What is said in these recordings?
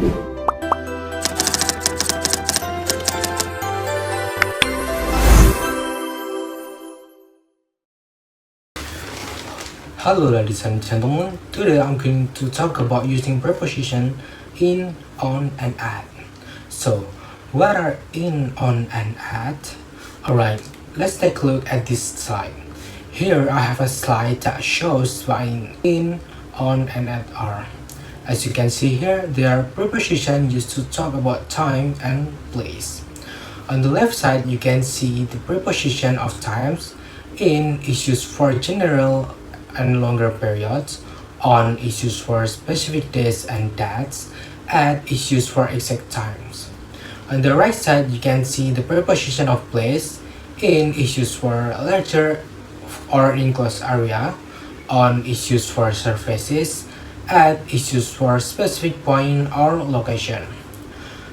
Hello ladies and gentlemen, today I'm going to talk about using preposition in, on, and at. So, what are in, on, and at? Alright, let's take a look at this slide. Here I have a slide that shows what in, on, and at are. As you can see here, they are prepositions used to talk about time and place. On the left side, you can see the preposition of times. In is used for general and longer periods. On is used for specific days and dates. At is used for exact times. On the right side, you can see the preposition of place. In is used for larger or enclosed area. On is used for surfaces. At is used for specific point or location.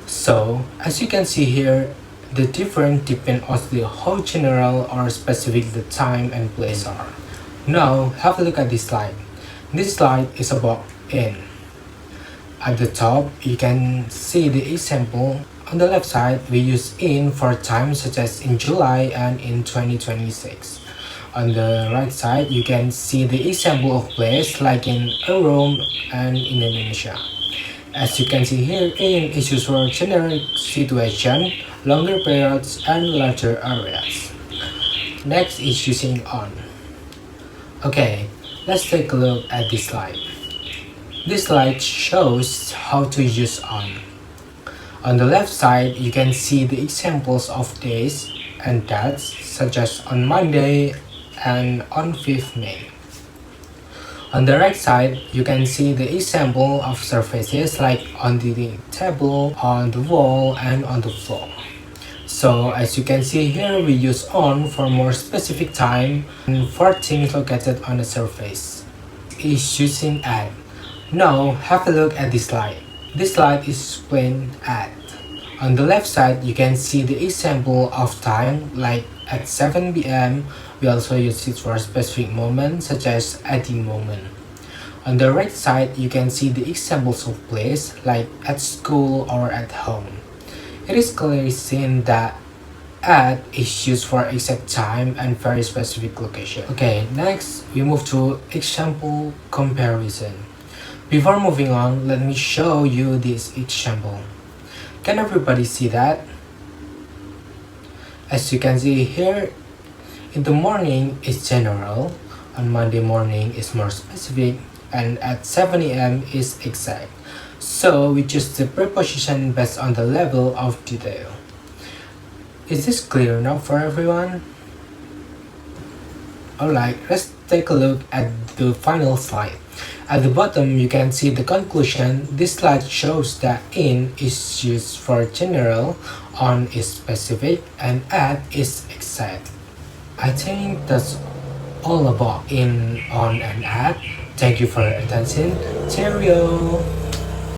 So, as you can see here, the difference depend on how general or specific the time and place are. Now, have a look at this slide. This slide is about in. At the top, you can see the example. On the left side, we use in for time such as in July and in 2026. On the right side, you can see the example of place like in Rome and Indonesia. As you can see here, in is used for general situation, longer periods, and larger areas. Next is using on. Okay, let's take a look at this slide. This slide shows how to use on. On the left side, you can see the examples of days and dates such as on Monday and on 5th May. On the right side, you can see the example of surfaces like on the table, on the wall, and on the floor. So as you can see here, we use on for more specific time and for things located on the surface. Is using at. Now have a look at this slide. This slide is explained at. On the left side, you can see the example of time like at 7 p.m. We also use it for a specific moment such as at the moment. On the right side, you can see the examples of place like at school or at home. It is clearly seen that at is used for exact time and very specific location. Okay, next we move to example comparison. Before moving on, let me show you this example. Can everybody see that? As you can see here, in the morning is general, on Monday morning is more specific, and at 7 a.m. is exact. So we choose the preposition based on the level of detail. Is this clear now for everyone? Alright, let's take a look at the final slide. At the bottom, you can see the conclusion. This slide shows that in is used for general, on is specific, and at is exact. I think that's all about in, on, and at. Thank you for your attention. Cheerio!